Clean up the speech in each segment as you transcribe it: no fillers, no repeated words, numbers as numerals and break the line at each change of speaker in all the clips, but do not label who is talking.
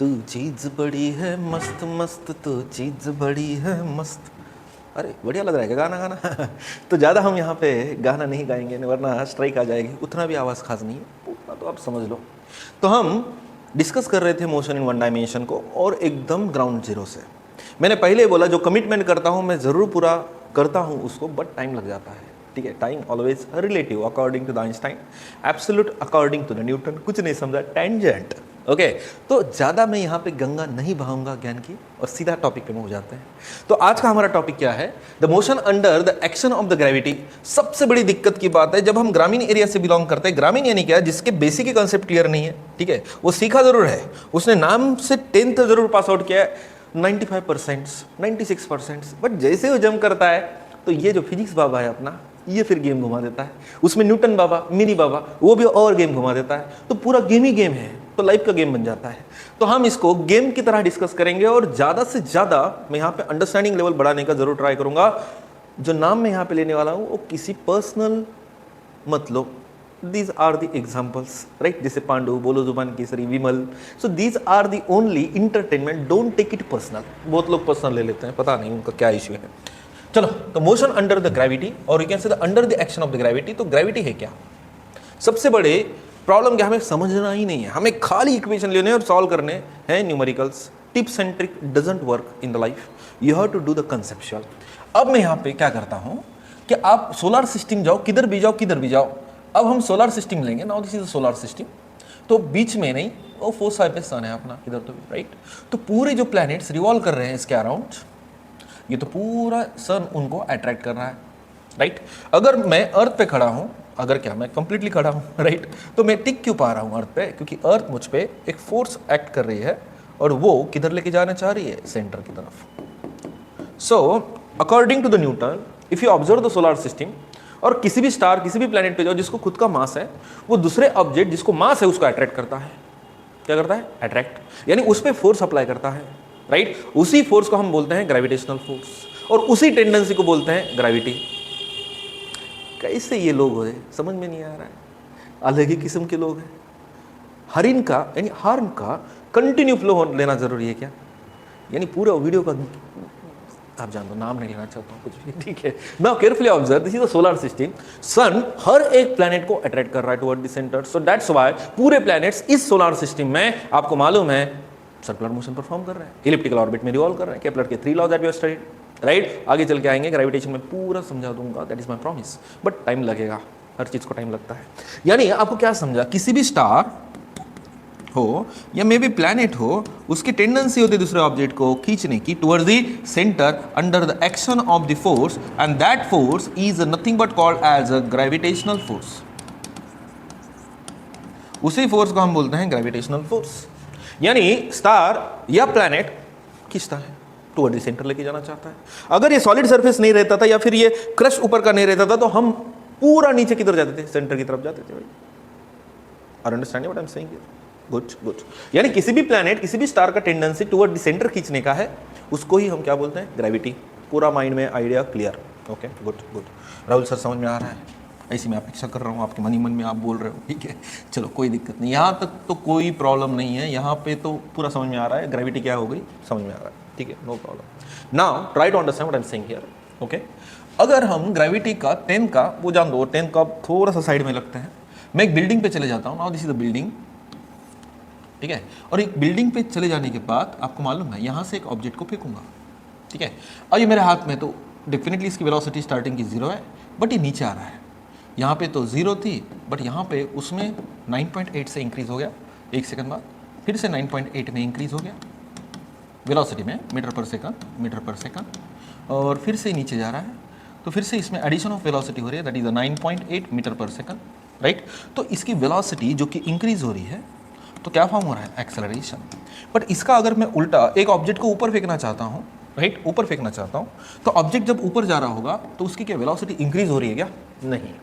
तू चीज बड़ी है मस्त मस्त, तू चीज बड़ी है मस्त। अरे बढ़िया लग रहा है गाना गाना तो ज़्यादा हम यहाँ पे गाना नहीं गाएंगे वरना स्ट्राइक आ जाएगी। उतना भी आवाज़ खास नहीं है, उतना तो आप समझ लो। तो हम डिस्कस कर रहे थे मोशन इन वन डायमेंशन को, और एकदम ग्राउंड जीरो से। मैंने पहले बोला जो कमिटमेंट करता हूँ मैं ज़रूर पूरा करता हूँ उसको, बट टाइम लग जाता है। ठीक है, time always relative according to the Einstein, absolute according to the Newton. कुछ नहीं समझा, टेंजेंट। ओके, तो ज़्यादा मैं यहाँ पे गंगा नहीं बहाऊंगा ज्ञान की, और सीधा टॉपिक पे मूव हो जाते हैं। तो आज का हमारा टॉपिक क्या है? The motion under the action of the gravity. सबसे बड़ी दिक्कत की बात है जब हम ग्रामीण एरिया से बिलोंग करते हैं, ग्रामीण यानी क्या, जिसके बेसिक के कंसेप्ट क्लियर नहीं है। ठीक है, वो सीखा जरूर है, उसने नाम से 10th जरूर पास आउट किया है, 95%, 96%, बट जैसे वो जम करता है तो ये जो फिजिक्स बाबा है अपना, ये फिर गेम घुमा देता है। उसमें न्यूटन बाबा, मिनी बाबा, वो भी और गेम घुमा देता है। तो पूरा गेम ही गेम है, तो लाइफ का गेम बन जाता है। तो हम इसको गेम की तरह डिस्कस करेंगे, और ज़्यादा से ज़्यादा मैं यहाँ पे अंडरस्टैंडिंग लेवल बढ़ाने का जरूर ट्राई करूँगा। जो नाम मैं यहाँ पे लेने वाला हूँ वो किसी पर्सनल मत लो। These are the examples, right? जैसे पांडु, बोलो जुबान केसरी, विमल। So these are the only entertainment. Don't take it personal. बहुत लोग पर्सनल ले लेते हैं, पता नहीं उनका क्या इश्यू है। चलो, तो मोशन अंडर द ग्रेविटी, और you can say the under the action of the gravity. तो ग्रेविटी है क्या? सबसे बड़े प्रॉब्लम क्या, हमें समझना ही नहीं है, हमें खाली इक्वेशन लेने और सॉल्व करने हैं, numericals. Tip centric doesn't work in the life, you have to do the conceptual. अब मैं यहाँ पे क्या करता हूँ कि आप सोलर सिस्टम जाओ, किधर भी जाओ, किधर भी जाओ। अब हम सोलर सिस्टम लेंगे, now this is solar system. तो बीच में नहीं, वो फोर साइड पे सन है अपना, इधर तो भी, राइट। तो पूरे जो प्लैनेट्स रिवॉल्व कर रहे हैं इसके अराउंड, ये तो पूरा सन उनको अट्रैक्ट कर रहा है, राइट। अगर मैं अर्थ पे खड़ा हूं, अगर क्या मैं कंप्लीटली खड़ा हूं, राइट, तो मैं टिक क्यों पा रहा हूं अर्थ पे? क्योंकि अर्थ मुझ पे एक फोर्स एक्ट कर रही है, और वो किधर लेके जाना चाह रही है? सेंटर की तरफ। So according to the Newton, if you observe the solar system, और किसी भी स्टार, किसी भी प्लेनेट पे जाओ जिसको खुद का मास है, वो दूसरे ऑब्जेक्ट जिसको मास है उसको अट्रैक्ट करता है। क्या करता है? अट्रैक्ट, यानी उस पर फोर्स अप्लाई करता है, राइट। उसी फोर्स को हम बोलते हैं ग्रेविटेशनल फोर्स, और उसी टेंडेंसी को बोलते हैं ग्रेविटी। कैसे ये लोग हो, समझ में नहीं आ रहा है, अलग ही किस्म के लोग हैं। हरिन का यानी हॉर्न का कंटिन्यू फ्लो लेना जरूरी है क्या? यानी पूरा वीडियो का, आप जान दो, नाम नहीं लेना चाहता हूँ कुछ भी, ठीक है। Now carefully observe, this is the solar system. Sun हर एक प्लैनेट को अट्रैक्ट कर रहा है toward the centre. So that's why पूरे प्लैनेट्स इस सोलर सिस्टम में, आपको मालूम है, सर्कुलर मोशन परफॉर्म कर रहे हैं, इलिप्टिकल ऑर्बिट में रिवॉल्व कर रहे हैं। केपलर के 3 law that we have studied, right. आगे चल के आएंगे, ग्रेविटेशन में पूरा समझा दूंगा, that is my promise, but time लगेगा, हर चीज को टाइम लगता है। यानी आपको क्या समझा, किसी भी स्टार हो या मे बी प्लैनेट हो, उसकी टेंडेंसी होती है दूसरे ऑब्जेक्ट को खींचने की towards the centre under the action of the force, and that force is nothing but called as a gravitational force. उसी फोर्स को हम बोलते हैं ग्रेविटेशनल फोर्स। यानी स्टार या प्लैनेट खींचता है, टुवर्ड द सेंटर लेके जाना चाहता है। अगर ये सॉलिड सरफेस नहीं रहता था, या फिर ये क्रश ऊपर का नहीं रहता था, तो हम पूरा नीचे किधर जाते थे? सेंटर की तरफ जाते थे, भाई। Are understanding what I am saying here? Good good. यानी किसी भी प्लैनेट, किसी भी स्टार का टेंडेंसी टुवर्ड द सेंटर खींचने का है, उसको ही हम क्या बोलते हैं? ग्रेविटी। पूरा माइंड में idea clear? Okay, good good. Rahul sir समझ में आ रहा है? ऐसी मैं अपेक्षा कर रहा हूँ, आपके मन ही मन में आप बोल रहे हो, ठीक है। चलो कोई दिक्कत नहीं, यहाँ तक तो कोई प्रॉब्लम नहीं है, यहाँ पे तो पूरा समझ में आ रहा है, ग्रेविटी क्या हो गई समझ में आ रहा है, ठीक है, no problem. Now try to understand what I am saying here, okay. अगर हम ग्रेविटी का 10 का, वो जान दो, 10 का थोड़ा सा साइड में लगते हैं। मैं एक बिल्डिंग पे चले जाता हूँ, now this is the building, ठीक है। और एक बिल्डिंग पे चले जाने के बाद आपको मालूम है, यहाँ से एक ऑब्जेक्ट को फेंकूंगा, ठीक है। और ये मेरे हाथ में, तो डेफिनेटली इसकी वेलोसिटी स्टार्टिंग की 0 है, बट ये नीचे आ रहा है। यहाँ पे तो 0 थी, बट यहाँ पे उसमें 9.8 से इंक्रीज हो गया, 1 सेकंड बाद फिर से 9.8 में इंक्रीज हो गया वेलोसिटी में, मीटर पर सेकंड, और फिर से नीचे जा रहा है, तो फिर से इसमें एडिशन ऑफ वेलोसिटी हो रही है, दैट इज 9.8 मीटर पर सेकंड, राइट। तो इसकी वेलोसिटी जो कि इंक्रीज हो रही है, तो क्या फॉर्म हो रहा है? एक्सेलरेशन। बट इसका अगर मैं उल्टा एक ऑब्जेक्ट को ऊपर फेंकना चाहता हूँ, राइट, ऊपर फेंकना चाहता हूँ, तो ऑब्जेक्ट जब ऊपर जा रहा होगा तो उसकी क्या वेलोसिटी इंक्रीज हो रही है क्या? नहीं,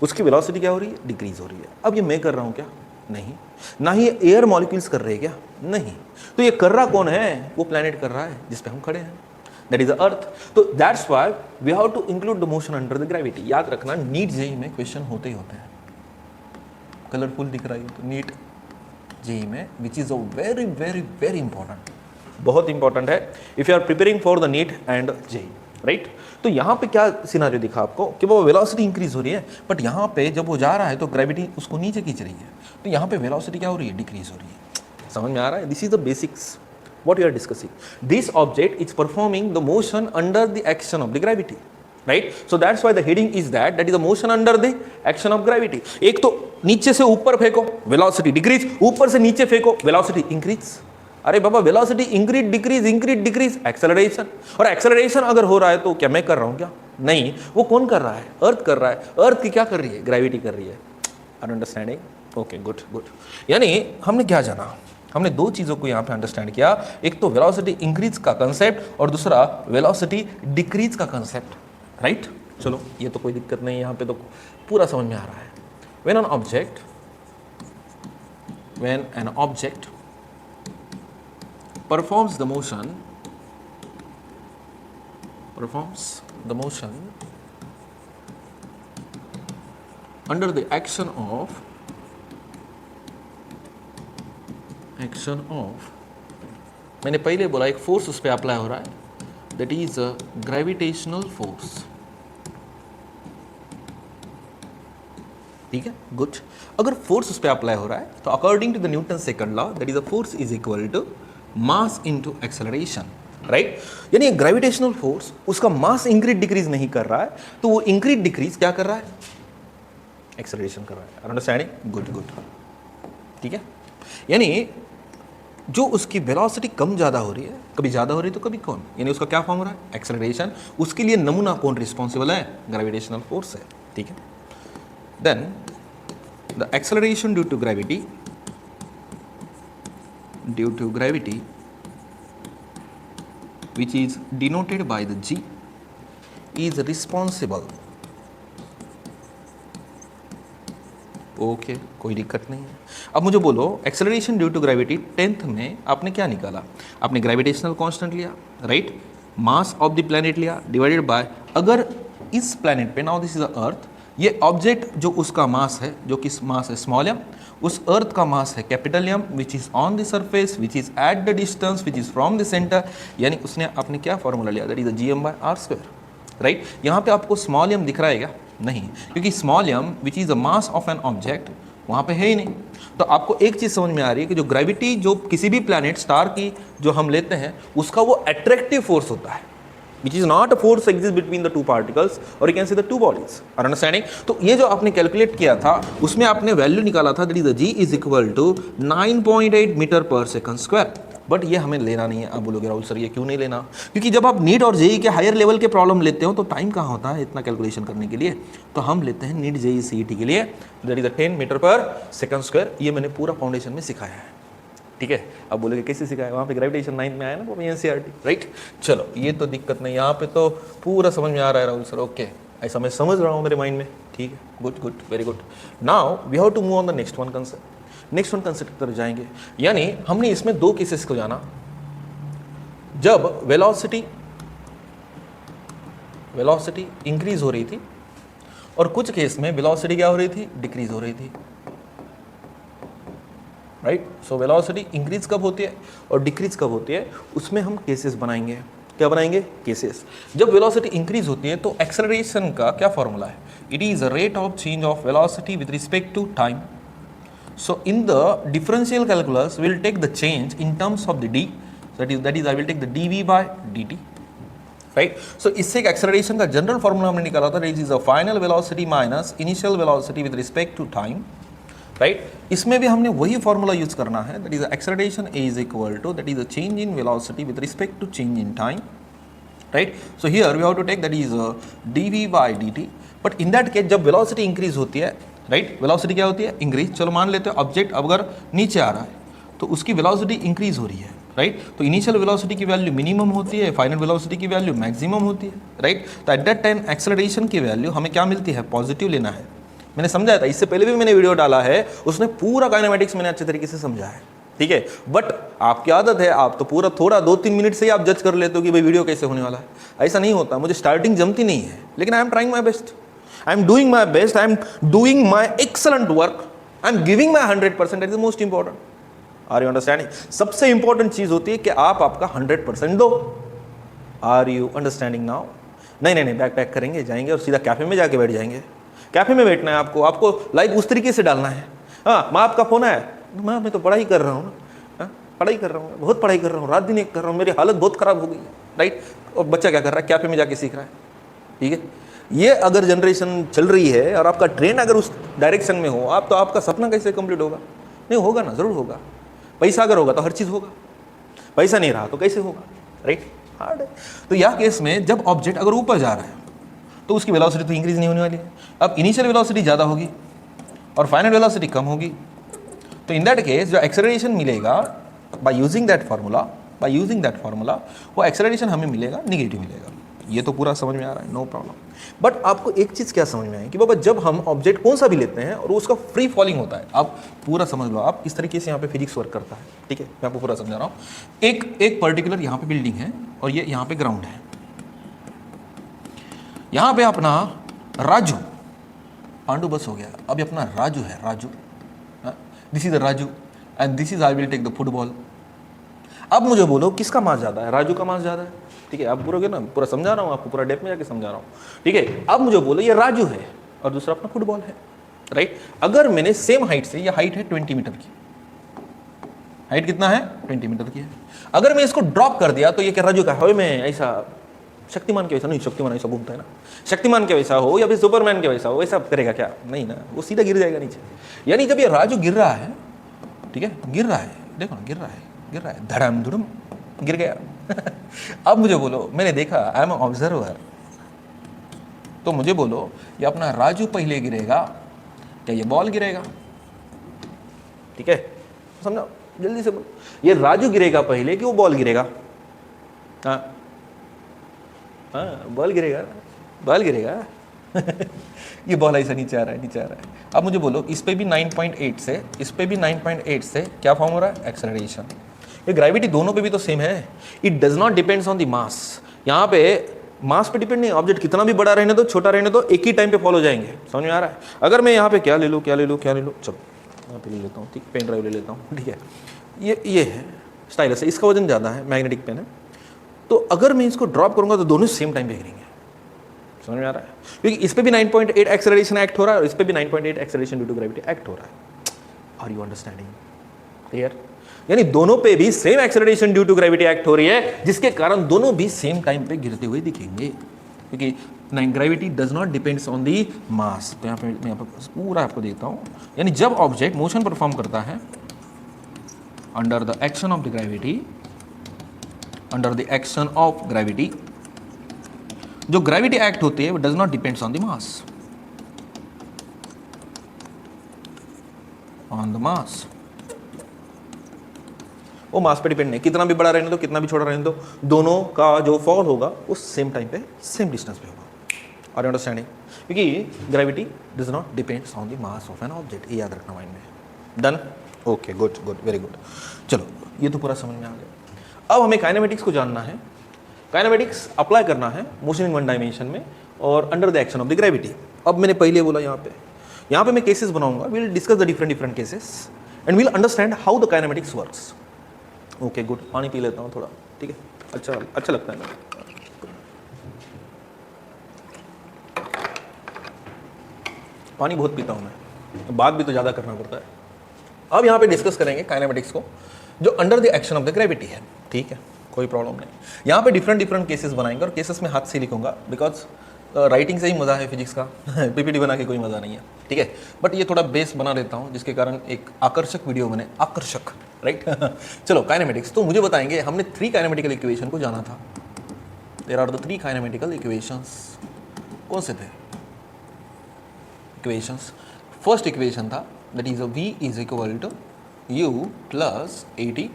उसकी वेलोसिटी क्या हो रही है? डिक्रीज हो रही है। अब ये मैं कर रहा हूँ क्या? नहीं। ना ही एयर मॉलिक्यूल्स कर रहे हैं क्या? नहीं। तो ये कर रहा कौन है? वो प्लैनेट कर रहा है जिस पे हम खड़े हैं, दैट इज द अर्थ। तो that's why we have to include the motion under the gravity. याद रखना, नीट जेईई में क्वेश्चन होते ही होते हैं। कलरफुल दिख रहा है तो नीट, जेई में, which is a very very very important, बहुत इंपॉर्टेंट है if you are preparing for the NEET and JEE, right. तो यहाँ पे क्या सिनारियो दिखा आपको कि वो वेलोसिटी इंक्रीज हो रही है, बट यहाँ पे जब वो जा रहा है तो ग्रेविटी उसको नीचे खींच रही है, तो यहाँ पे वेलोसिटी क्या हो रही है, डिक्रीज हो रही है। समझ में आ रहा है? This is the basics what you are discussing. This object is performing the motion under the action of the gravity, right? So that's why the heading is that is the motion under the action of gravity. एक तो नीचे से ऊपर फेंको velocity decrease, ऊपर से नीचे फेंको velocity increase. अरे बाबा velocity increase decrease एक्सेलरेशन, और एक्सेलरेशन अगर हो रहा है तो क्या मैं कर रहा हूँ क्या? नहीं, वो कौन कर रहा है? अर्थ कर रहा है। अर्थ की क्या कर रही है? ग्रेविटी कर रही है। Are understanding? Okay, good good. यानी हमने क्या जाना, हमने दो चीज़ों को यहाँ पे अंडरस्टैंड किया, एक तो वेलोसिटी इंक्रीज का कंसेप्ट और दूसरा वेलोसिटी डिक्रीज का कंसेप्ट, राइट। चलो ये तो कोई दिक्कत नहीं, यहाँ पे तो पूरा समझ में आ रहा है। When an object performs the motion under the action of मैंने पहले बोला एक फोर्स उस पर अप्लाई हो रहा है, that is a gravitational force, ठीक है, गुड। अगर फोर्स उस पर अप्लाई हो रहा है तो according to the Newton second law that is a force is equal to mass into acceleration, right. यानी ग्रेविटेशनल फोर्स उसका मास इंक्रीज डिक्रीज नहीं कर रहा है, तो वो इंक्रीज डिक्रीज क्या कर रहा है? एक्सेलरेशन कर रहा है। अंडरस्टैंडिंग? गुड गुड, ठीक है। यानी जो उसकी वेलोसिटी कम ज़्यादा हो रही है, कभी ज़्यादा हो रही है तो कभी कम, यानी उसका क्या फॉर्म हो रहा है? एक्सेलरेशन। उसके लिए नमूना कौन रिस्पॉन्सिबल है? ग्रेविटेशनल फोर्स है, ठीक है। Then the acceleration due to gravity which is denoted by the g is responsible, okay कोई दिक्कत नहीं है। अब मुझे बोलो acceleration due to gravity 10th में आपने क्या निकाला? आपने ग्रेविटेशनल कांस्टेंट लिया, right, mass of the planet लिया डिवाइडेड बाय, अगर इस प्लैनेट पे, नाउ दिस इज द अर्थ, ये ऑब्जेक्ट जो उसका मास है, जो किस मास है? स्मॉल एम, उस अर्थ का मास है capital M, which is on the surface, which is at the distance, which is from the centre, यानी उसने आपने क्या फॉर्मूला लिया? That is the gm/r², right. यहाँ पे आपको स्मॉल एम दिख रहा है क्या? नहीं, क्योंकि small m which is the mass of an object वहाँ पे है ही नहीं। तो आपको एक चीज़ समझ में आ रही है कि जो ग्रेविटी जो किसी भी प्लैनेट स्टार की जो हम लेते हैं उसका वो अट्रैक्टिव फोर्स होता है, which is not a force exists between the two particles or you can say the two bodies. Are understanding? तो ये जो आपने कैलकुलेट किया था उसमें आपने वैल्यू निकाला था that is the g is equal to 9.8 metre पर सेकंड स्क्वायर, बट ये हमें लेना नहीं है। आप बोलोगे राहुल सर ये क्यों नहीं लेना? क्योंकि जब आप नीट और जेई के हायर लेवल के प्रॉब्लम लेते हो तो टाइम कहाँ होता है इतना कैलकुलेशन करने के लिए, तो हम लेते हैं नीट जेई सीईटी के लिए दैट इज 10 मीटर पर सेकंड स्क्वायर। ये मैंने पूरा फाउंडेशन में सिखाया है, ठीक है। अब बोलोगे कैसे सिखाया? वहाँ पे ग्रेविटेशन 9 में आया ना वो एनसीईआरटी, राइट। चलो ये तो दिक्कत नहीं, यहाँ पे तो पूरा समझ में आ रहा है राहुल सर, ओके ऐसा मैं समझ रहा हूँ मेरे माइंड में, ठीक है, good good, very good. Now we have to move on the next one concept, next one concept की तरफ जाएंगे। यानी हमने इसमें दो केसेस को जाना, जब वेलोसिटी इंक्रीज हो रही थी और कुछ केस में वेलोसिटी क्या हो रही थी? डिक्रीज हो रही थी, राइट। सो वेलोसिटी इंक्रीज कब होती है और डिक्रीज कब होती है, उसमें हम केसेस बनाएंगे। क्या बनाएंगे? केसेस। जब वेलोसिटी इंक्रीज होती है तो एक्सेलरेशन का क्या फॉर्मूला है? It is a rate of change of velocity with respect to time. So in the differential calculus will take the change in terms of the d, that is I will take the dv/dt, right. So इससे एक acceleration का general formula हमने निकाला था, it is a final velocity minus initial velocity with respect to time, right. इसमें भी हमने वही फॉर्मूला यूज करना है, that is acceleration is equal to that is a change in velocity with respect to change in time, right. So here we have to take that is dv/dt, but in that case जब velocity increase होती है, right, velocity क्या होती है? Increase. चलो मान लेते हैं ऑब्जेक्ट अगर नीचे आ रहा है तो उसकी वेलोसिटी इंक्रीज हो रही है, राइट। तो इनिशियल वेलोसिटी की वैल्यू मिनिमम होती है, फाइनल वेलोसिटी की वैल्यू मैक्सिमम होती है, राइट। तो एट दैट टाइम एक्सेलरेशन की वैल्यू हमें क्या मिलती है? पॉजिटिव लेना है। मैंने समझाया था, इससे पहले भी मैंने वीडियो डाला है, उसने पूरा काइनेमेटिक्स मैंने अच्छे तरीके से समझा है, ठीक है। बट आपकी आदत है, आप तो पूरा थोड़ा 2-3 मिनट से ही आप जज कर लेते हो कि भाई वीडियो कैसे होने वाला है। ऐसा नहीं होता, मुझे स्टार्टिंग जमती नहीं है, लेकिन I am trying my best, I am doing my best, I am doing my excellent work, I am giving my 100%, that is the most important, are you understanding? सबसे इंपॉर्टेंट चीज होती है कि आप आपका 100% दो। Are you understanding now? नहीं नहीं नहीं, बैग पैक करेंगे, जाएंगे और सीधा कैफे में जाके बैठ जाएंगे। कैफे में बैठना है आपको, आपको लाइफ उस तरीके से डालना है। हाँ, माँ आपका फोन है, माँ मैं तो पढ़ाई कर रहा हूँ ना, पढ़ाई कर रहा हूँ, बहुत पढ़ाई कर रहा हूँ, रात दिन एक कर रहा हूँ, मेरी हालत बहुत खराब हो गई है, राइट। और बच्चा क्या कर रहा है? कैफे में जाके सीख रहा है, ठीक है। ये अगर जनरेशन चल रही है और आपका ट्रेंड अगर उस डायरेक्शन में हो आप, तो आपका सपना कैसे कंप्लीट होगा? नहीं होगा ना, जरूर होगा। पैसा अगर होगा तो हर चीज़ होगा, पैसा नहीं रहा तो कैसे होगा, राइट। हार्ड है। तो यह केस में जब ऑब्जेक्ट अगर ऊपर जा रहा है तो उसकी वेलोसिटी तो इंक्रीज नहीं होने वाली है। अब इनिशियल वेलोसिटी ज़्यादा होगी और फाइनल वेलोसिटी कम होगी, तो इन दैट केस जो एक्सेलरेशन मिलेगा बाय यूजिंग दैट फार्मूला, वो एक्सेलरेशन हमें मिलेगा निगेटिव मिलेगा। ये तो पूरा समझ में आ रहा है, नो प्रॉब्लम। बट आपको एक चीज़ क्या समझ में आए कि बाबा जब हम ऑब्जेक्ट कौन सा भी लेते हैं और उसका फ्री फॉलिंग होता है, आप पूरा समझ लो, आप इस तरीके से यहाँ पे फिजिक्स वर्क करता है, ठीक है। मैं आपको पूरा समझा रहा हूँ। एक पर्टिकुलर यहाँ पे बिल्डिंग है और ये यहाँ पे ग्राउंड है। यहाँ पे अपना राजू, पांडु बस हो गया, अभी अपना राजू है, Raju, this is the Raju and this is I will take the football. अब मुझे बोलो किसका मास ज़्यादा है? राजू का मास ज़्यादा है, ठीक है। आप बोलोगे ना, पूरा समझा रहा हूँ आपको, पूरा डेप्थ में जाके समझा रहा हूँ, ठीक है। अब मुझे बोलो ये राजू है और दूसरा अपना फुटबॉल है, राइट। अगर मैंने सेम हाइट से, ये हाइट है 20 मीटर की, हाइट कितना है? 20 मीटर की है। अगर मैं इसको ड्रॉप कर दिया तो ये क्या राजू का है? मैं ऐसा शक्तिमान के वैसा नहीं, शक्तिमान ऐसा घूमता है ना, शक्तिमान के वैसा हो या फिर सुपरमैन के वैसा हो, वैसा करेगा क्या? नहीं ना, वो सीधा गिर जाएगा नीचे। यानी जब ये राजू गिर रहा है, ठीक है, गिर रहा है, देखो ना, गिर रहा है, धड़म धुड़म गिर गया। अब मुझे बोलो, मैंने देखा, आई एम ऑब्जर्वर, तो मुझे बोलो ये अपना राजू पहले गिरेगा क्या ये बॉल गिरेगा? ठीक है, समझो जल्दी से बोलो, ये राजू गिरेगा पहले कि वो बॉल गिरेगा? हाँ हाँ, बॉल गिरेगा। ये बॉल ऐसा नीचे आ रहा है। अब मुझे बोलो इस पे भी 9.8 से, इस पे भी 9.8 से क्या फॉर्म हो रहा है? एक्सेलरेशन। ये ग्रेविटी दोनों पे भी तो सेम है। It does not depends on the मास। यहाँ पे मास पे डिपेंड नहीं, ऑब्जेक्ट कितना भी बड़ा रहने दो, छोटा रहने दो, एक ही टाइम पे फॉलो जाएंगे। समझ में आ रहा है? अगर मैं यहाँ पे क्या ले लूँ, चलो यहाँ पे ले लेता हूँ, ठीक, पेन ड्राइव ले लेता हूँ, ठीक है। ये है स्टाइलस है, इसका वजन ज़्यादा है, मैग्नेटिक पेन है। तो अगर मैं इसको ड्रॉप करूँगा तो दोनों सेम टाइम पे गिरेंगे। समझ में आ रहा है? क्योंकि इस पे भी 9.8 एक्सेलरेशन एक्ट हो रहा है और इस पे भी 9.8 acceleration due to gravity act हो रहा है। Are you understanding? क्लियर? यानी दोनों पे भी same acceleration due to gravity act हो रही है, जिसके कारण दोनों भी सेम टाइम पे गिरते हुए दिखेंगे, क्योंकि gravity does not depends on the mass. तो यहाँ पे मैं पूरा आपको देता हूँ। यानी जब ऑब्जेक्ट मोशन परफॉर्म करता है under the action of the gravity, जो ग्रेविटी एक्ट होती है वो does not depends on the मास, वो मास पे डिपेंड नहीं, कितना भी बड़ा रहने दो, कितना भी छोटा रहने दो, दोनों का जो फॉल होगा उस सेम टाइम पे, सेम डिस्टेंस पे होगा। Are you understanding? क्योंकि gravity does not depends on the mass of an object, ये याद रखना माइंड में। Done? Okay, good, very good. चलो, ये तो पूरा समझ में आ गया। अब हमें काइनेमेटिक्स को जानना है। काइनेमेटिक्स अप्लाई करना है मोशन इन वन डायमेंशन में और under the action of the gravity. अब मैंने पहले बोला यहाँ पे मैं केसेस बनाऊंगा, will discuss the different cases and will understand how the kinematics works. Okay, good. पानी पी लेता हूँ थोड़ा, ठीक है, अच्छा लगता है ना। पानी बहुत पीता हूँ मैं, बात भी तो ज़्यादा करना पड़ता है। अब यहाँ पे डिस्कस करेंगे काइनेमेटिक्स को जो under the action of the gravity है, ठीक है, कोई प्रॉब्लम नहीं। यहाँ पे डिफरेंट केसेस बनाएंगे और केसेस में हाथ से लिखूंगा, बिकॉज राइटिंग से ही मज़ा है फिजिक्स का। पीपीटी बना के कोई मज़ा नहीं है, ठीक है। बट ये थोड़ा बेस बना देता हूँ जिसके कारण एक आकर्षक वीडियो बने, आकर्षक, राइट। चलो, काइनेमेटिक्स तो मुझे बताएंगे, हमने 3 काइनेमेटिकल इक्वेशन को जाना था। There are the 3 kinematical equations. कौन से थे इक्वेशंस? फर्स्ट इक्वेशन था that is V is equal to U plus AT,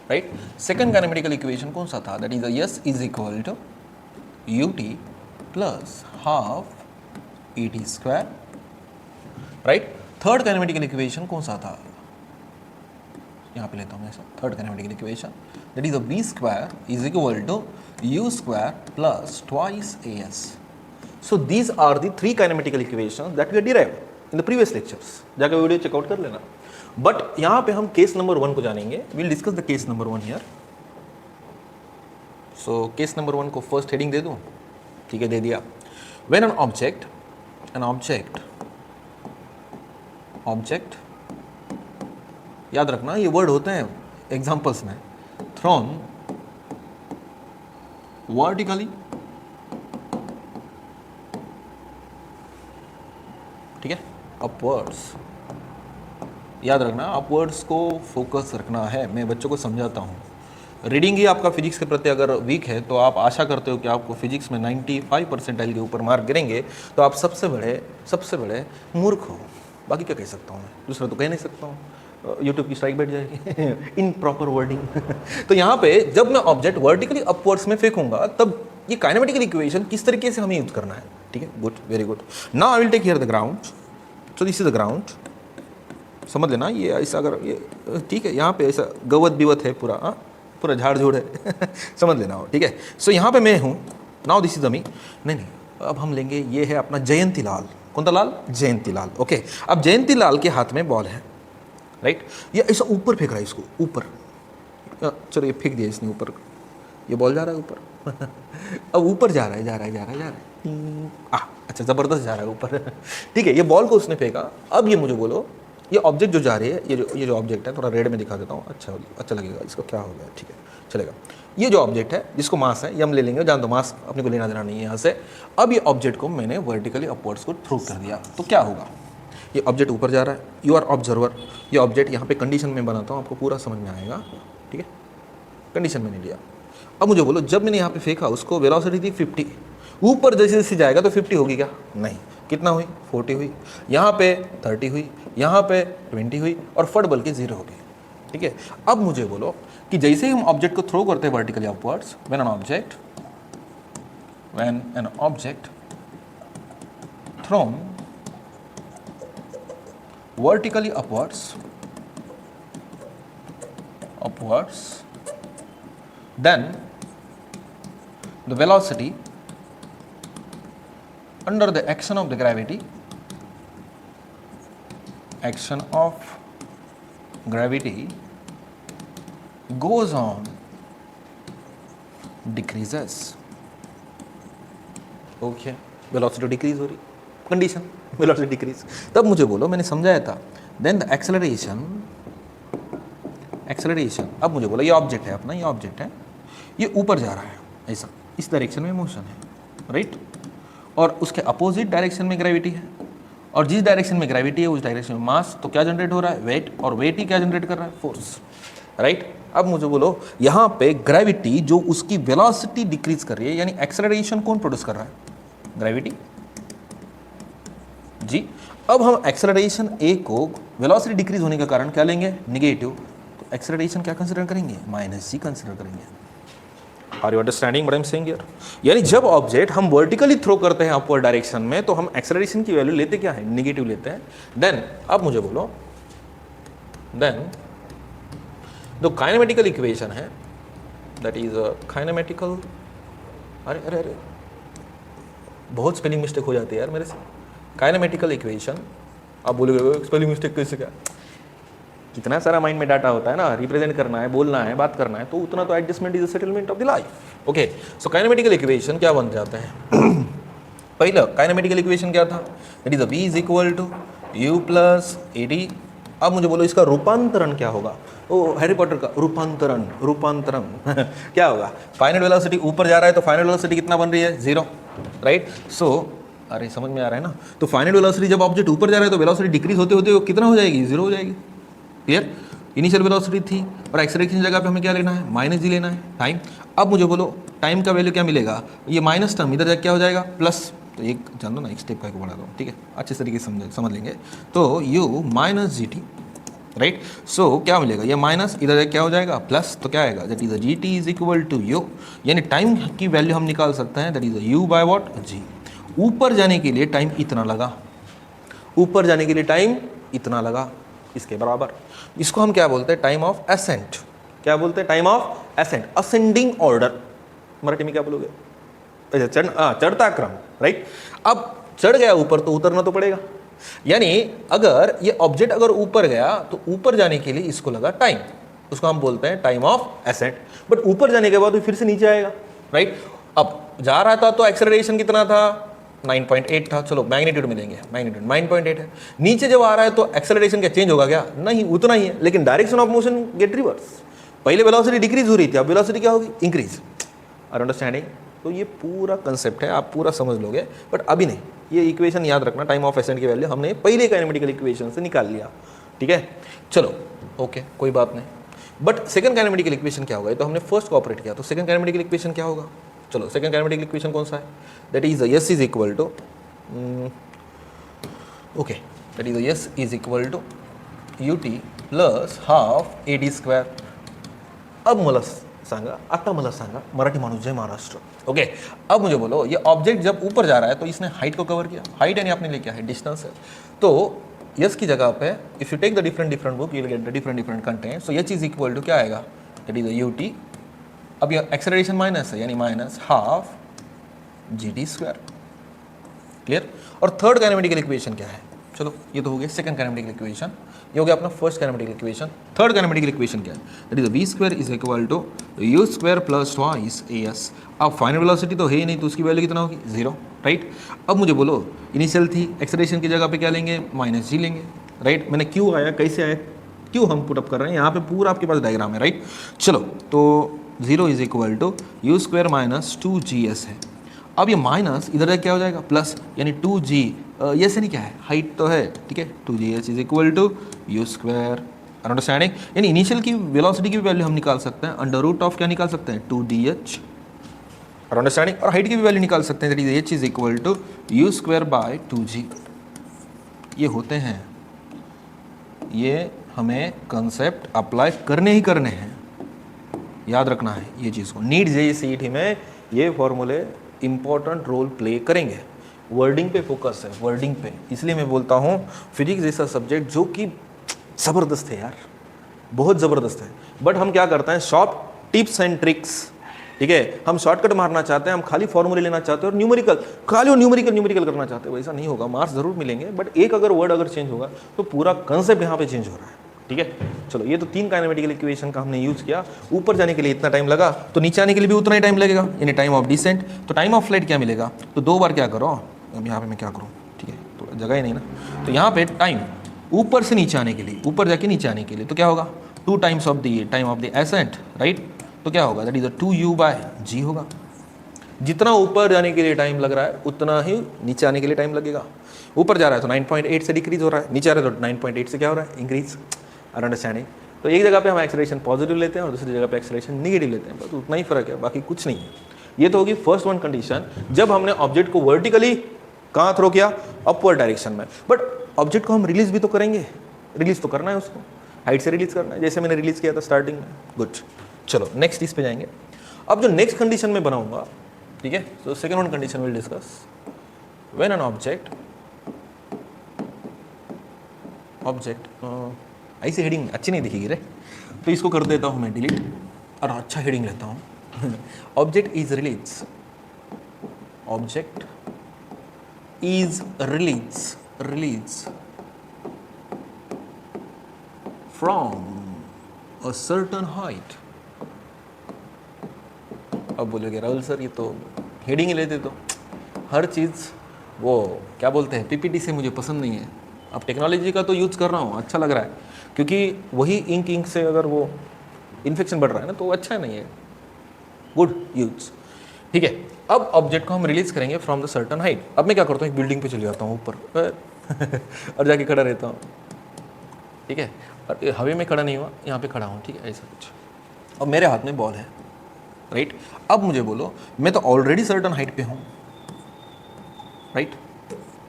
right. Second kinematical equation कौन सा था? That is S is equal to UT plus half ET square, right. Third kinematical equation कौन सा था? यहाँ पे लेता हूँ मैं ऐसा, third kinematical equation that is V square is equal to U square plus twice AS। So these are the 3 kinematical equations that we have derived in the previous lectures. जाके वीडियो चेकआउट कर लेना। But यहां पे हम case number 1 को जानेंगे. Will discuss the case number 1 here. So case number 1 को first heading दे दूं. ठीक है, दे दिया. व्हेन एन ऑब्जेक्ट याद रखना ये वर्ड होते हैं एग्जांपल्स में. थ्रोन वर्टिकली, ठीक है, अपवर्ड्स. याद रखना अपवर्ड्स को फोकस रखना है. मैं बच्चों को समझाता हूँ. रीडिंग ही आपका फिजिक्स के प्रति अगर वीक है तो आप आशा करते हो कि आपको फिजिक्स में 95 परसेंटाइल के ऊपर मार्क गिरेंगे तो आप सबसे बड़े मूर्ख हो. बाकी क्या कह सकता हूँ मैं, दूसरा तो कह नहीं सकता हूँ. यूट्यूब की स्ट्राइक बैठ जाएगी इन प्रॉपर वर्डिंग. तो यहाँ पे जब मैं ऑब्जेक्ट वर्टिकली अपवर्ड्स में फेंकूंगा तब ये काइनेमेटिकल इक्वेशन किस तरीके से हमें यूज करना है. ठीक है, good, very good. Now I will take here the ground. So this is the ground. समझ लेना ये ऐसा अगर ये ठीक है, यहाँ पे ऐसा गवत बिवत है पूरा झाड़ झूड़ है. समझ लेना हो. ठीक है. सो यहाँ पे मैं हूँ. नाउ दिस इज द मी. नहीं, अब हम लेंगे, ये है अपना जयंती लाल. कौन सा लाल? जयंती लाल. ओके. अब जयंती लाल के हाथ में बॉल है, राइट. ये ऐसा ऊपर फेंक रहा है, इसको ऊपर. चलो ये फेंक दिया इसने ऊपर. ये बॉल जा रहा है ऊपर. अब ऊपर जा रहा है. अच्छा, ज़बरदस्त जा रहा है ऊपर. ठीक है, ये बॉल को उसने फेंका. अब ये मुझे बोलो, ये ऑब्जेक्ट जो जा रही है, ये जो ऑब्जेक्ट है, थोड़ा रेड में दिखा देता हूँ. अच्छा लगेगा. इसको क्या हो गया? ठीक है, चलेगा. ये जो ऑब्जेक्ट है जिसको मास है, ये हम ले लेंगे. जान दो, मास अपने को लेना देना नहीं है यहाँ से. अब ये ऑब्जेक्ट को मैंने वर्टिकली अपवर्ड्स को थ्रो कर दिया तो क्या होगा? ये ऑब्जेक्ट ऊपर जा रहा है. You are observer. ये ऑब्जेक्ट यहाँ पे कंडीशन में बनाता हूँ, आपको पूरा समझ में आएगा. ठीक है, कंडीशन मैंने लिया. अब मुझे बोलो, जब मैंने यहाँ पे फेंका उसको वेलोसिटी थी 50. ऊपर जैसे जैसे जाएगा तो 50 होगी क्या? नहीं. कितना हुई? 40 हुई. यहाँ पे 30 हुई, यहाँ पे 20 हुई और फट बल के 0 हो गई. ठीक है. अब मुझे बोलो कि जैसे ही हम ऑब्जेक्ट को थ्रो करते हैं vertically upwards, when an object thrown vertically upwards, then the velocity under the action of gravity goes on decreases. Okay, velocity decrease हो रही, कंडीशन वेलोसिटी डिक्रीज. तब मुझे बोलो, मैंने समझाया था. Then the acceleration. अब मुझे बोलो, ये ऑब्जेक्ट है अपना, ये ऑब्जेक्ट है, ये ऊपर जा रहा है ऐसा, इस डायरेक्शन में मोशन है, राइट. और उसके अपोजिट डायरेक्शन में ग्रेविटी है, और जिस डायरेक्शन में ग्रेविटी है उस डायरेक्शन में मास. तो क्या जनरेट हो रहा है? वेट. और वेट ही क्या जनरेट कर रहा है? Force, right. अब मुझे बोलो, यहाँ पे ग्रेविटी जो उसकी वेलोसिटी डिक्रीज कर रही है, यानी एक्सेलरेशन कौन प्रोड्यूस कर रहा है? Gravity G. अब हम एक्सेलरेशन ए को वेलोसिटी डिक्रीज होने का कारण क्या लेंगे? नेगेटिव. तो एक्सेलरेशन क्या कंसीडर करेंगे? -g कंसीडर करेंगे. Are you understanding what I am saying here? यानी जब ऑब्जेक्ट हम वर्टिकली थ्रो करते हैं अपवर्ड डायरेक्शन में तो हम एक्सेलरेशन की वैल्यू लेते क्या है? नेगेटिव लेते हैं. देन अब मुझे बोलो, देन जो काइनेमेटिकल इक्वेशन है, दैट इज काइनेमेटिकल. अरे बहुत स्पेलिंग मिस्टेक हो जाती है यार मेरे से. Kinematical equation. आप बोलोगे स्पेलिंग मिस्टेक कैसे? क्या कितना सारा माइंड में डाटा होता है ना, रिप्रेजेंट करना है, बोलना है, बात करना है, तो उतना तो adjustment is the settlement of the life. Okay. So kinematical equation क्या बन जाते हैं? पहला काइनेमेटिकल इक्वेशन क्या था? That is v is equal to u plus at. अब मुझे बोलो इसका रूपांतरण क्या होगा? ओ हैरी पॉटर का रूपांतरण क्या होगा? फाइनल वेलोसिटी ऊपर जा रहा है तो फाइनल वेलोसिटी कितना बन रही है? 0, राइट. सो अरे समझ में आ रहा है ना? तो फाइनल वेलोसिटी जब ऑब्जेक्ट ऊपर जा रहा है तो वेलोसिटी डिक्रीज होते होते कितना हो जाएगी? 0 हो जाएगी. क्लियर? इनिशियल वेलोसिटी थी और एक्सेलरेशन जगह पे हमें क्या लेना है? -g लेना है, टाइम. अब मुझे बोलो टाइम का वैल्यू क्या मिलेगा? ये माइनस टर्म इधर जाके क्या हो जाएगा? प्लस. तो एक जान दो ना, एक स्टेप का को बढ़ा दो. ठीक है, अच्छे तरीके से समझ लेंगे. तो u -gt, राइट. सो क्या मिलेगा? ये माइनस इधर जाके क्या हो जाएगा? प्लस. तो क्या आएगा? That is gt is equal to u. यानी टाइम की वैल्यू हम निकाल सकते हैं, that is u by what? g. ऊपर जाने के लिए टाइम इतना लगा, ऊपर जाने के लिए टाइम इतना लगा, इसके बराबर. इसको हम क्या बोलते हैं? Time of ascent. क्या बोलते हैं? Time of ascent, ascending order. Marathi में क्या बोलोगे? चढ़ता क्रम, राइट. अब चढ़ गया ऊपर तो उतरना तो पड़ेगा, यानी अगर ये ऑब्जेक्ट अगर ऊपर गया तो ऊपर जाने के लिए इसको लगा टाइम, उसको हम बोलते हैं टाइम ऑफ एसेंट। बट ऊपर जाने के बाद वो फिर से नीचे आएगा, राइट। अब जा रहा था तो एक्सेलरेशन कितना था, 9.8 था। चलो मैग्नीट्यूड में लेंगे, मैग्नीट्यूड 9.8 है। नीचे जब आ रहा है तो एक्सेलरेशन क्या चेंज होगा क्या, नहीं, उतना ही है, लेकिन direction of motion get reverse. पहले वेलोसिटी डिक्रीज हो रही थी, अब वेलोसिटी क्या होगी, इंक्रीज। Are understanding? तो ये पूरा कंसेप्ट है, आप पूरा समझ लोगे, बट अभी नहीं। ये इक्वेशन याद रखना, टाइम ऑफ एसेंट की वैल्यू हमने पहले काइनेमेटिकल इक्वेशन से निकाल लिया, ठीक है। चलो ओके, कोई बात नहीं। बट सेकंड काइनेमेटिकल इक्वेशन क्या होगा, तो हमने फर्स्ट को ऑपरेट किया, तो सेकंड काइनेमेटिकल इक्वेशन क्या होगा। चलो सेकंड काइनेमेटिकल इक्वेशन कौन सा है, that is S is equal to okay, that is S is equal to ut plus half AD square. अब मला सांगा, आता मला सांगा, मराठी माणूस जय महाराष्ट्र। ओके, अब मुझे बोलो, ये ऑब्जेक्ट जब ऊपर जा रहा है तो इसने हाइट को कवर किया, हाइट यानी आपने लिया है डिस्टेंस है, तो यस की जगह पे if you take the different book you will get the different content. So H is equal to क्या आएगा, दैट इज ut। अब ये एक्सेलरेशन माइनस है, यानी minus half gt square. Clear? और थर्ड काइनेमेटिकल इक्वेशन क्या है, चलो ये तो हो गया सेकंड काइनेमेटिकल इक्वेशन, ये हो गया अपना first kinematical equation. Third kinematical equation क्या है, that is v square is equal to u square plus twice as। अब फाइनल वेलोसिटी तो है ही नहीं, तो उसकी वैल्यू कितना होगी, 0, राइट। अब मुझे बोलो, इनिशियल थी, एक्सेलरेशन की जगह पे क्या लेंगे, -g लेंगे, राइट। मैंने क्यों आया, कैसे आया, क्यों हम पुटअप कर रहे हैं, यहाँ पे पूरा आपके पास डायग्राम है, राइट। चलो तो 0 is equal to u square minus 2gs है। अब ये माइनस इधर क्या हो जाएगा, प्लस, यानी 2g, ये से नहीं क्या है, हाइट तो है, ठीक है, 2gs is equal to u square. Understanding? यानी इनिशियल की वेलोसिटी की भी वैल्यू हम निकाल सकते हैं, अंडर रूट ऑफ क्या निकाल सकते हैं, 2dh। अंडरस्टैंडिंग? और हाइट की भी वैल्यू निकाल सकते हैं, that is h is equal to u square by 2g। ये होते हैं, ये हमें कंसेप्ट अप्लाई करने ही करने हैं, याद रखना है ये चीज़ को। नीट जेईई में ये फॉर्मूले इंपॉर्टेंट रोल प्ले करेंगे। वर्डिंग पे फोकस है, वर्डिंग पे। इसलिए मैं बोलता हूँ फिजिक्स जैसा सब्जेक्ट जो कि ज़बरदस्त है यार, बहुत ज़बरदस्त है, बट हम क्या करते हैं, शॉर्ट टिप्स एंड ट्रिक्स, ठीक है। हम शॉर्टकट मारना चाहते हैं, हम खाली फॉर्मूले लेना चाहते हैं और न्यूमेरिकल, खाली न्यूमेरिकल करना चाहते हैं, वैसा नहीं होगा। मार्क्स जरूर मिलेंगे, बट एक अगर वर्ड अगर चेंज होगा तो पूरा कंसेप्ट यहाँ पे चेंज हो रहा है, ठीक है। चलो ये तो 3 काइनेमेटिकल इक्वेशन का हमने यूज़ किया। ऊपर जाने के लिए इतना टाइम लगा, तो नीचे आने के लिए भी उतना ही टाइम लगेगा, यानी टाइम ऑफ डिसेंट। तो टाइम ऑफ फ्लाइट क्या मिलेगा, तो 2 बार क्या करो, अब यहाँ पे मैं क्या करूँ, ठीक है, तो जगह ही नहीं ना, तो यहाँ पे टाइम ऊपर से नीचे आने के लिए, ऊपर जाके नीचे आने के लिए, तो क्या होगा, 2 times of the time of the ascent, right. तो क्या होगा, that is 2u bye g होगा। जितना ऊपर जाने के लिए टाइम लग रहा है उतना ही नीचे आने के लिए टाइम लगेगा। ऊपर जा रहा है तो 9.8 से डिक्रीज हो रहा है, नीचे आ रहा है तो 9.8 से क्या हो रहा है, इंक्रीज। Are understanding? तो एक जगह पे हम एक्सेलरेशन पॉजिटिव लेते हैं और दूसरी जगह पे एक्सेलरेशन नेगेटिव लेते हैं, बस उतना ही फर्क है, बाकी कुछ नहीं है। ये तो होगी फर्स्ट वन कंडीशन, जब हमने ऑब्जेक्ट को वर्टिकली कहाँ थ्रो किया, अपवर्ड डायरेक्शन में। बट ऑब्जेक्ट को हम रिलीज भी तो करेंगे, रिलीज तो करना है उसको, हाइट से रिलीज करना है, जैसे मैंने रिलीज किया था स्टार्टिंग में। गुड, चलो नेक्स्ट इस पे जाएंगे। अब जो नेक्स्ट कंडीशन में बनाऊंगा, ठीक है, so second one condition will discuss when an object ऐसी हेडिंग अच्छी नहीं दिखेगी रे, तो इसको कर देता हूँ मैं डिलीट और अच्छा हेडिंग लेता हूँ। Object is release, object is release from a certain height. अब बोलोगे राहुल सर ये तो हेडिंग ही लेते, तो हर चीज़ वो क्या बोलते हैं पीपीटी से मुझे पसंद नहीं है। अब टेक्नोलॉजी का तो यूज़ कर रहा हूँ, अच्छा लग रहा है, क्योंकि वही इंक से अगर वो इन्फेक्शन बढ़ रहा है ना, तो अच्छा नहीं है, गुड यूज, ठीक है। अब ऑब्जेक्ट को हम रिलीज करेंगे फ्रॉम द सर्टन हाइट। अब मैं क्या करता हूँ, एक बिल्डिंग पे चले जाता हूँ ऊपर और जाके खड़ा रहता हूँ, ठीक है, और हवा में खड़ा नहीं हुआ, यहाँ पे खड़ा हूँ, ठीक है, ऐसा कुछ। अब मेरे हाथ में बॉल है, राइट। अब मुझे बोलो, मैं तो ऑलरेडी सर्टन हाइट पे हूँ, राइट।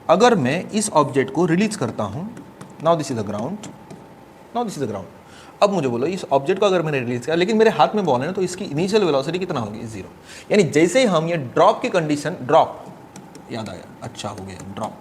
अगर मैं इस ऑब्जेक्ट को रिलीज करता हूँ, now this is the ground, now this is the ground. अब मुझे बोलो, इस ऑब्जेक्ट को अगर मैंने रिलीज किया, लेकिन मेरे हाथ में बॉल है ना, तो इसकी इनिशियल वेलोसिटी कितना होगी, 0। यानी जैसे ही हम ये ड्रॉप की कंडीशन, ड्रॉप याद आया, अच्छा हो गया ड्रॉप,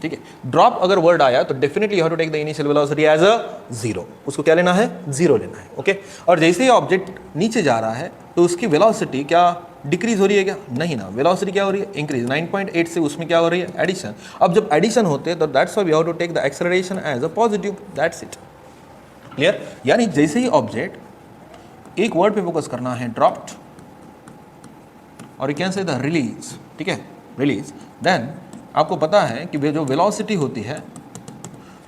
ठीक है। ड्रॉप अगर वर्ड आया तो definitely you have to take the initial velocity as a 0, उसको क्या लेना है, 0 लेना है, ओके। और जैसे ही ऑब्जेक्ट नीचे जा रहा है तो उसकी वेलोसिटी क्या डिक्रीज हो रही है क्या? नहीं ना, वेलोसिटी क्या हो रही है? इंक्रीज। 9.8 से उसमें क्या हो रही है? एडिशन। अब जब एडिशन होते हैं तो that's why we have to take the acceleration as a positive, that's it. Clear? यानी जैसे ही ऑब्जेक्ट एक वर्ड पे फोकस करना है, ड्रॉप्ड, और you can say the release, ठीक है, रिलीज, देन आपको पता है कि जो वेलोसिटी होती है,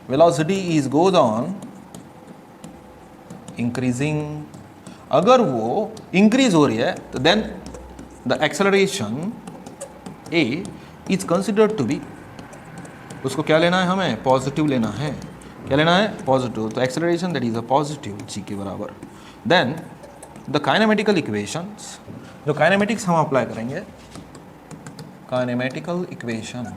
velocity is goes on increasing. अगर वो इंक्रीज हो रही है तो then the acceleration a is considered to be, उसको क्या लेना है हमें? पॉजिटिव लेना है। क्या लेना है? पॉजिटिव। तो acceleration that is a positive g के बराबर। देन द काइनेमेटिकल इक्वेशंस, जो काइनेमेटिक्स हम अप्लाई करेंगे, काइनेमेटिकल इक्वेशन,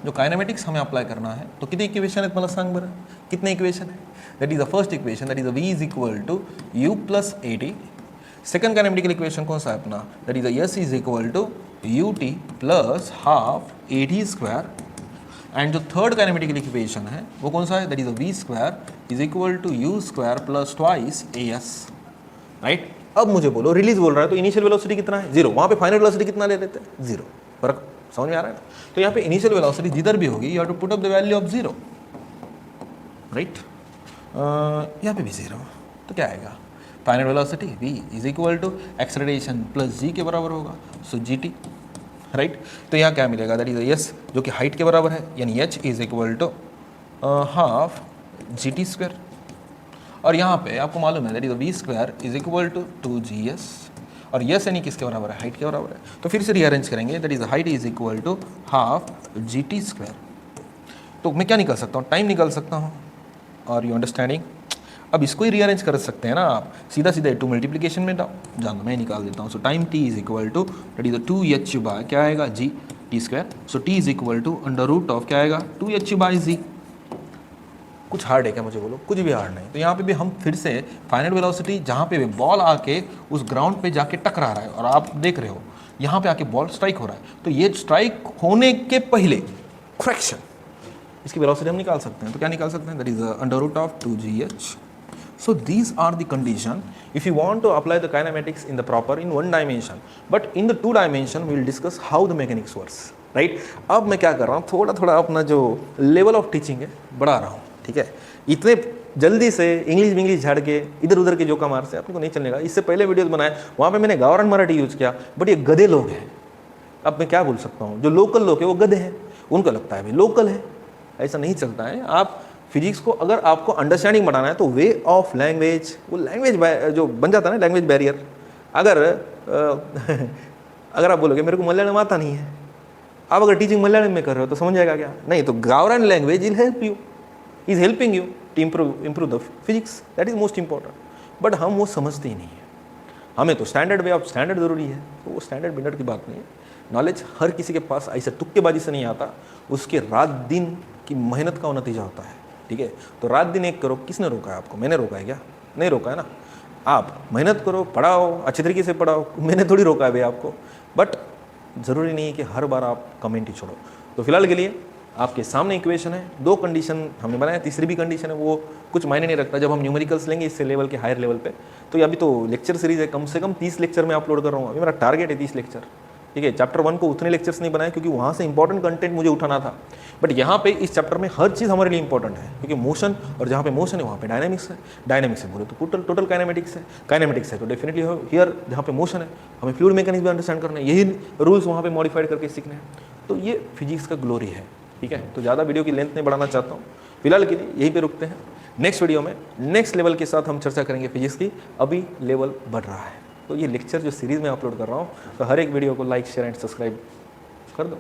जो काइनेमेटिक्स हमें अप्लाई करना है, तो कितने इक्वेशन है? मतलब सांग बरं कितने इक्वेशन है? That is the first equation, that is v is equal to u plus a t. Second kinematical equation कौन सा है अपना? That is s is equal to u t plus half a t square. And जो third kinematical equation है वो कौन सा है? That is v square is equal to u square plus twice a s, right. अब मुझे बोलो, release बोल रहा है तो इनिशियल वेलोसिटी कितना है? 0। वहाँ पे फाइनल वेलोसिटी कितना ले लेते हैं? 0। फर्क समझ में आ रहा है ना? तो यहाँ पे इनिशियल वेलोसिटी जिधर भी होगी, you have to put up the value of 0, right. यहाँ पे भी 0, तो क्या आएगा? Final velocity v is equal to acceleration plus g के बराबर होगा, सो gt, राइट। तो यहाँ क्या मिलेगा? दैट इज s जो कि हाइट के बराबर है, यानी h is equal to half gt square. और यहाँ पे आपको मालूम है that is v square is equal to 2gs, और यस यानी किसके बराबर है? हाइट के बराबर है। तो फिर से रीअरेंज करेंगे, that is height is equal to half gt square. तो मैं क्या निकाल सकता हूँ? टाइम निकाल सकता हूँ। और यू अंडरस्टैंडिंग? अब इसको ही रीअरेंज कर सकते हैं ना आप, सीधा सीधा 2 मल्टीप्लीकेशन में जान दो, मैं निकाल देता हूँ। So time t is equal to that is 2h by क्या आएगा? g t square. So t is equal to under root of क्या आएगा? 2h bye g। कुछ हार्ड है क्या? मुझे बोलो, कुछ भी हार्ड नहीं। तो यहाँ पे भी हम फिर से फाइनल वेलोसिटी, जहाँ पे भी बॉल आके उस ग्राउंड पे जाके टकरा रहा है और आप देख रहे हो यहाँ पे आके बॉल स्ट्राइक हो रहा है, तो ये स्ट्राइक होने के पहले फ्रैक्शन इसकी वेलोसिटी हम निकाल सकते हैं। तो क्या निकाल सकते हैं? That is under root of 2gh। So these are the condition if you want to apply the kinematics in the proper in one dimension, but in the 2 dimension we will discuss how the mechanics works, right? अब मैं क्या कर रहा हूँ, थोड़ा थोड़ा अपना जो लेवल ऑफ टीचिंग है बढ़ा रहा हूँ, ठीक है। इतने जल्दी से इंग्लिश झाड़ के इधर उधर के जोका मार से अपने को नहीं चलेगा। इससे पहले वीडियोस बनाए, वहाँ पे मैंने गावरान मराठी यूज़ किया, बट ये गधे लोग हैं। अब मैं क्या बोल सकता हूँ, जो लोकल लोग हैं वो गधे हैं, उनको लगता है भाई लोकल है, ऐसा नहीं चलता है। आप फिजिक्स को अगर आपको अंडरस्टैंडिंग बनाना है तो वे ऑफ लैंग्वेज, वो लैंग्वेज जो बन जाता है ना, लैंग्वेज बैरियर। अगर आप बोलोगे मेरे को मलयालम आता नहीं है, आप अगर टीचिंग मलयालम में कर रहे हो तो समझ जाएगा क्या? नहीं, तो गावरान language will help you, is helping you to improve the physics, that is most important. But हम वो समझते ही नहीं है। हमें तो स्टैंडर्ड वे ऑफ स्टैंडर्ड ज़रूरी है, तो वो स्टैंडर्ड बिंडर्ड की बात नहीं है। नॉलेज हर किसी के पास ऐसे तुक्केबाजी से नहीं आता, उसके रात दिन की मेहनत का वो नतीजा होता है, ठीक है। तो रात दिन एक करो, किसने रोका है आपको? मैंने रोका है क्या? नहीं रोका है ना। आप मेहनत करो, पढ़ाओ, अच्छे तरीके से पढ़ाओ, मैंने थोड़ी रोका है भाई आपको। बट ज़रूरी नहीं है कि हर बार आप कमेंट ही छोड़ो। तो फिलहाल के लिए आपके सामने इक्वेशन है, 2 कंडीशन हमने बनाया, तीसरी भी कंडीशन है, वो कुछ मायने नहीं रखता जब हम न्यूमेरिकल्स लेंगे इससे लेवल के हायर लेवल पे। तो ये अभी तो लेक्चर सीरीज है, कम से कम 30 लेक्चर में अपलोड कर रहा हूँ। अभी मेरा टारगेट है 30 लेक्चर, ठीक है। चैप्टर 1 को उतने लेक्चर्स नहीं बनाए क्योंकि वहाँ से इंपॉर्टेंट कंटेंट मुझे उठाना था, बट यहाँ पे इस चैप्टर में हर चीज़ हमारे लिए इंपॉर्टेंट है, क्योंकि मोशन, और जहाँ पे मोशन है वहाँ पे डायनामिक्स है, डायनामिक्स है बोले तो टोटल काइनेमेटिक्स है, काइनेमेटिक्स है तो डेफिनेटली हियर जहाँ पे मोशन है हमें फ्लूइड मैकेनिक्स भी अंडरस्टैंड करना है, यही रूल्स वहाँ पे मॉडिफाइड करके सीखने हैं। तो ये फिजिक्स का ग्लोरी है, ठीक है। तो ज़्यादा वीडियो की लेंथ नहीं बढ़ाना चाहता हूँ, फिलहाल के लिए यहीं पे रुकते हैं। नेक्स्ट वीडियो में नेक्स्ट लेवल के साथ हम चर्चा करेंगे फिजिक्स की। अभी लेवल बढ़ रहा है, तो ये लेक्चर जो सीरीज़ में अपलोड कर रहा हूँ, तो हर एक वीडियो को लाइक शेयर एंड सब्सक्राइब कर दो।